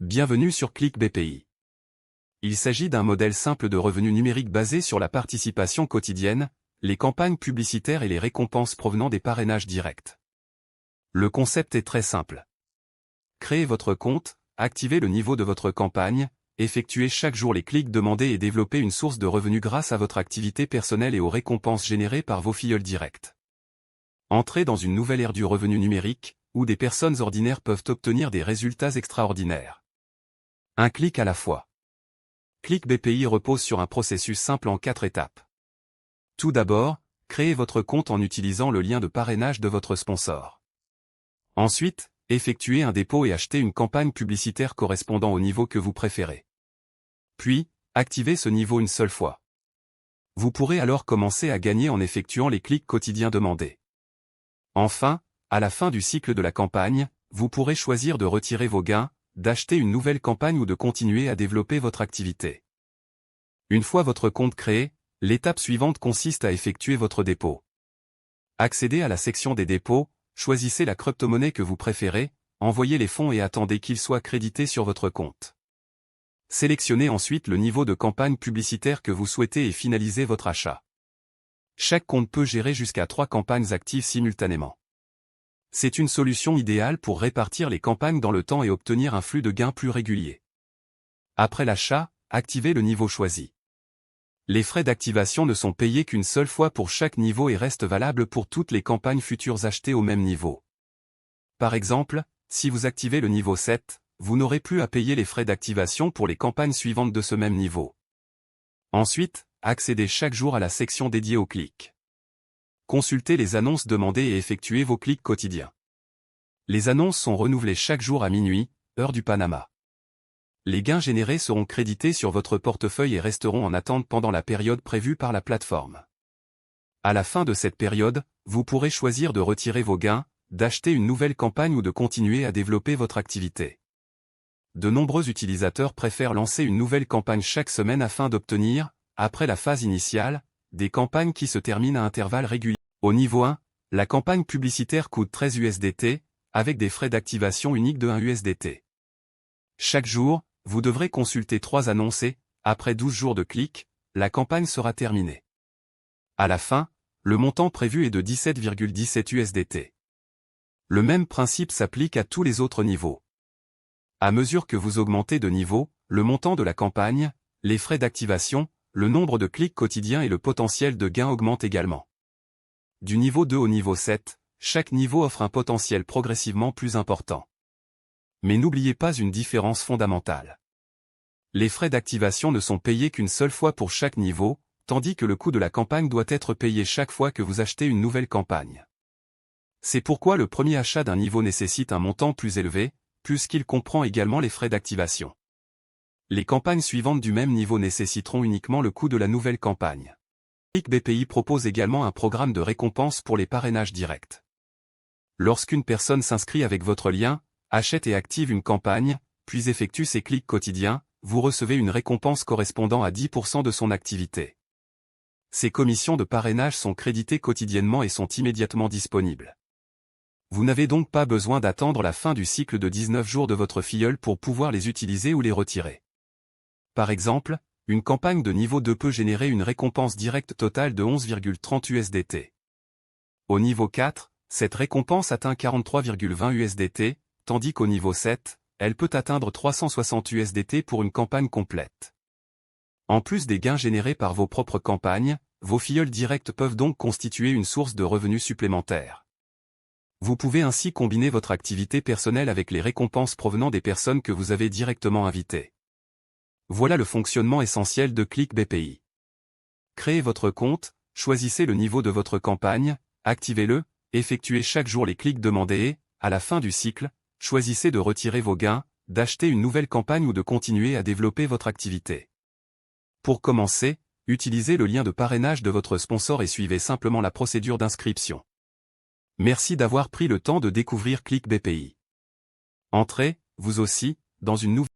Bienvenue sur Click BPI. Il s'agit d'un modèle simple de revenu numérique basé sur la participation quotidienne, les campagnes publicitaires et les récompenses provenant des parrainages directs. Le concept est très simple. Créez votre compte, activez le niveau de votre campagne, effectuez chaque jour les clics demandés et développez une source de revenus grâce à votre activité personnelle et aux récompenses générées par vos filleuls directs. Entrez dans une nouvelle ère du revenu numérique, où des personnes ordinaires peuvent obtenir des résultats extraordinaires. Un clic à la fois. Click BPI repose sur un processus simple en 4 étapes. Tout d'abord, créez votre compte en utilisant le lien de parrainage de votre sponsor. Ensuite, effectuez un dépôt et achetez une campagne publicitaire correspondant au niveau que vous préférez. Puis, activez ce niveau une seule fois. Vous pourrez alors commencer à gagner en effectuant les clics quotidiens demandés. Enfin, à la fin du cycle de la campagne, vous pourrez choisir de retirer vos gains, d'acheter une nouvelle campagne ou de continuer à développer votre activité. Une fois votre compte créé, l'étape suivante consiste à effectuer votre dépôt. Accédez à la section des dépôts, choisissez la crypto-monnaie que vous préférez, envoyez les fonds et attendez qu'ils soient crédités sur votre compte. Sélectionnez ensuite le niveau de campagne publicitaire que vous souhaitez et finalisez votre achat. Chaque compte peut gérer jusqu'à 3 campagnes actives simultanément. C'est une solution idéale pour répartir les campagnes dans le temps et obtenir un flux de gains plus régulier. Après l'achat, activez le niveau choisi. Les frais d'activation ne sont payés qu'une seule fois pour chaque niveau et restent valables pour toutes les campagnes futures achetées au même niveau. Par exemple, si vous activez le niveau 7, vous n'aurez plus à payer les frais d'activation pour les campagnes suivantes de ce même niveau. Ensuite, accédez chaque jour à la section dédiée aux clics. Consultez les annonces demandées et effectuez vos clics quotidiens. Les annonces sont renouvelées chaque jour à minuit, heure du Panama. Les gains générés seront crédités sur votre portefeuille et resteront en attente pendant la période prévue par la plateforme. À la fin de cette période, vous pourrez choisir de retirer vos gains, d'acheter une nouvelle campagne ou de continuer à développer votre activité. De nombreux utilisateurs préfèrent lancer une nouvelle campagne chaque semaine afin d'obtenir, après la phase initiale, des campagnes qui se terminent à intervalles réguliers. Au niveau 1, la campagne publicitaire coûte 13 USDT, avec des frais d'activation uniques de 1 USDT. Chaque jour, vous devrez consulter 3 annonces et, après 12 jours de clics, la campagne sera terminée. À la fin, le montant prévu est de 17,17 USDT. Le même principe s'applique à tous les autres niveaux. À mesure que vous augmentez de niveau, le montant de la campagne, les frais d'activation, le nombre de clics quotidiens et le potentiel de gain augmentent également. Du niveau 2 au niveau 7, chaque niveau offre un potentiel progressivement plus important. Mais n'oubliez pas une différence fondamentale. Les frais d'activation ne sont payés qu'une seule fois pour chaque niveau, tandis que le coût de la campagne doit être payé chaque fois que vous achetez une nouvelle campagne. C'est pourquoi le premier achat d'un niveau nécessite un montant plus élevé, puisqu'il comprend également les frais d'activation. Les campagnes suivantes du même niveau nécessiteront uniquement le coût de la nouvelle campagne. Click BPI propose également un programme de récompense pour les parrainages directs. Lorsqu'une personne s'inscrit avec votre lien, achète et active une campagne, puis effectue ses clics quotidiens, vous recevez une récompense correspondant à 10% de son activité. Ces commissions de parrainage sont créditées quotidiennement et sont immédiatement disponibles. Vous n'avez donc pas besoin d'attendre la fin du cycle de 19 jours de votre filleul pour pouvoir les utiliser ou les retirer. Par exemple, une campagne de niveau 2 peut générer une récompense directe totale de 11,30 USDT. Au niveau 4, cette récompense atteint 43,20 USDT, tandis qu'au niveau 7, elle peut atteindre 360 USDT pour une campagne complète. En plus des gains générés par vos propres campagnes, vos filleuls directs peuvent donc constituer une source de revenus supplémentaires. Vous pouvez ainsi combiner votre activité personnelle avec les récompenses provenant des personnes que vous avez directement invitées. Voilà le fonctionnement essentiel de Click BPI. Créez votre compte, choisissez le niveau de votre campagne, activez-le, effectuez chaque jour les clics demandés et, à la fin du cycle, choisissez de retirer vos gains, d'acheter une nouvelle campagne ou de continuer à développer votre activité. Pour commencer, utilisez le lien de parrainage de votre sponsor et suivez simplement la procédure d'inscription. Merci d'avoir pris le temps de découvrir Click BPI. Entrez, vous aussi, dans une nouvelle